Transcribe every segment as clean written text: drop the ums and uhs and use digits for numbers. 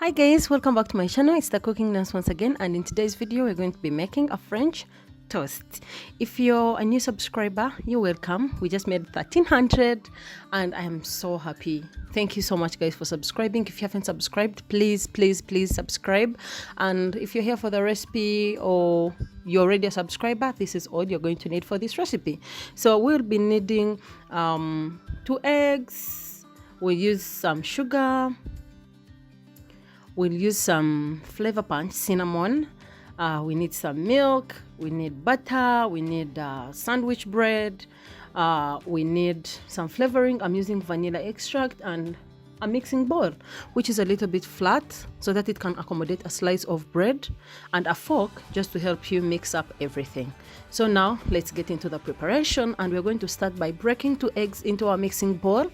Hi guys, welcome back to my channel. It's the cooking nurse once again, and in today's video we're going to be making a French toast. If you're a new subscriber, you're welcome. We just made 1300 and I am so happy. Thank you so much guys for subscribing. If you haven't subscribed, please subscribe. And if you're here for the recipe or you're already a subscriber, this is all you're going to need for this recipe. So we'll be needing 2 eggs. We'll use some sugar. We'll use some flavor punch, cinnamon. We need some milk. We need butter. We need sandwich bread. We need some flavoring. I'm using vanilla extract and a mixing bowl, which is a little bit flat so that it can accommodate a slice of bread, and a fork just to help you mix up everything. So now let's get into the preparation, and we're going to start by breaking 2 eggs into our mixing bowl.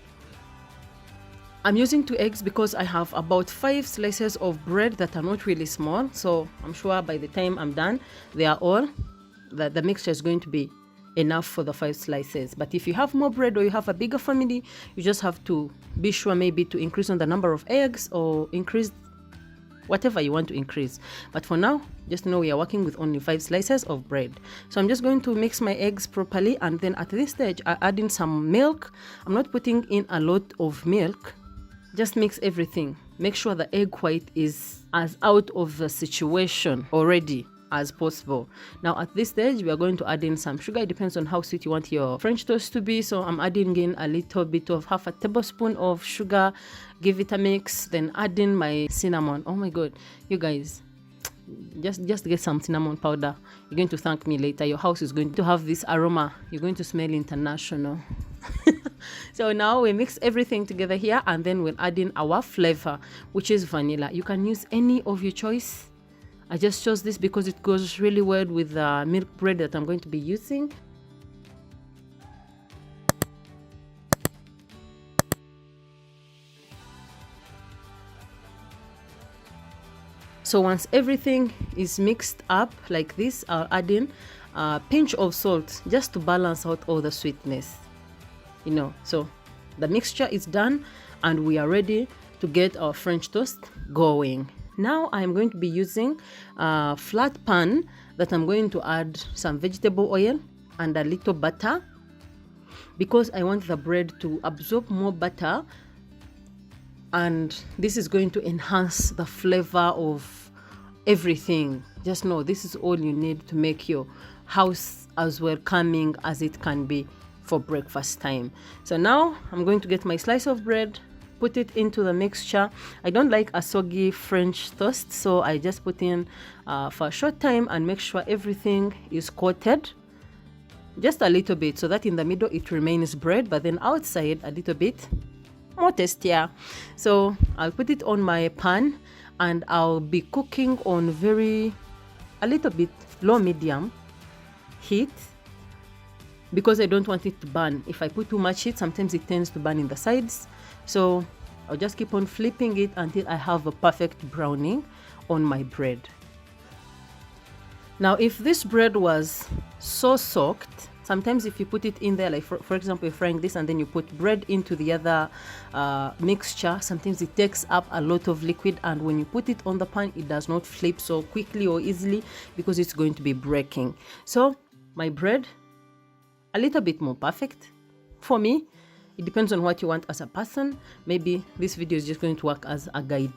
I'm using 2 eggs because I have about 5 slices of bread that are not really small, so I'm sure by the time I'm done they are all the mixture is going to be enough for the 5 slices. But if you have more bread or you have a bigger family, you just have to be sure maybe to increase on the number of eggs or increase whatever you want to increase. But for now, just know we are working with only 5 slices of bread. So I'm just going to mix my eggs properly, and then at this stage I add in some milk. I'm not putting in a lot of milk. Just mix everything. Make sure the egg white is as out of the situation already as possible. Now at this stage we are going to add in some sugar. It depends on how sweet you want your French toast to be. So I'm adding in a little bit of half a tablespoon of sugar. Give it a mix. Then add in my cinnamon. Oh my god, you guys, just get some cinnamon powder. You're going to thank me later. Your house is going to have this aroma. You're going to smell international. So now we mix everything together here, and then we'll add in our flavor, which is vanilla. You can use any of your choice. I just chose this because it goes really well with the milk bread that I'm going to be using. So once everything is mixed up like this, I'll add in a pinch of salt just to balance out all the sweetness. So the mixture is done and we are ready to get our French toast going. Now I'm going to be using a flat pan that I'm going to add some vegetable oil and a little butter, because I want the bread to absorb more butter, and this is going to enhance the flavor of everything. Just know this is all you need to make your house as welcoming as it can be for breakfast time. So now I'm going to get my slice of bread, put it into the mixture. I don't like a soggy French toast, so I just put in for a short time and make sure everything is coated just a little bit, so that in the middle it remains bread, but then outside a little bit more tastier. So I'll put it on my pan and I'll be cooking on a little bit low medium heat, because I don't want it to burn. If I put too much heat, sometimes it tends to burn in the sides. So I'll just keep on flipping it until I have a perfect browning on my bread. Now if this bread was so soaked, sometimes if you put it in there, like for example, you're frying this and then you put bread into the other mixture, sometimes it takes up a lot of liquid, and when you put it on the pan, it does not flip so quickly or easily because it's going to be breaking. So my bread, a little bit more perfect for me. It depends on what you want as a person. Maybe this video is just going to work as a guide.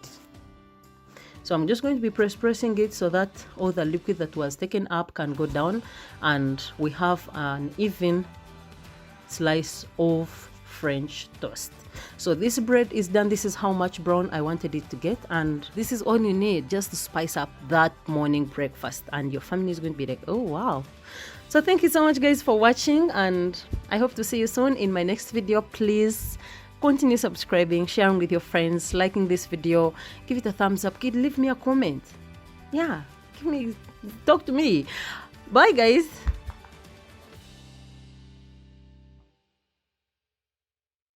So I'm just going to be pressing it so that all the liquid that was taken up can go down and we have an even slice of French toast. So this bread is done. This is how much brown I wanted it to get, and this is all you need just to spice up that morning breakfast, and your family is going to be like, oh wow. So thank you so much guys for watching, and I hope to see you soon in my next video. Please continue subscribing, sharing with your friends, liking this video, give it a thumbs up, leave me a comment. Yeah, talk to me. Bye guys.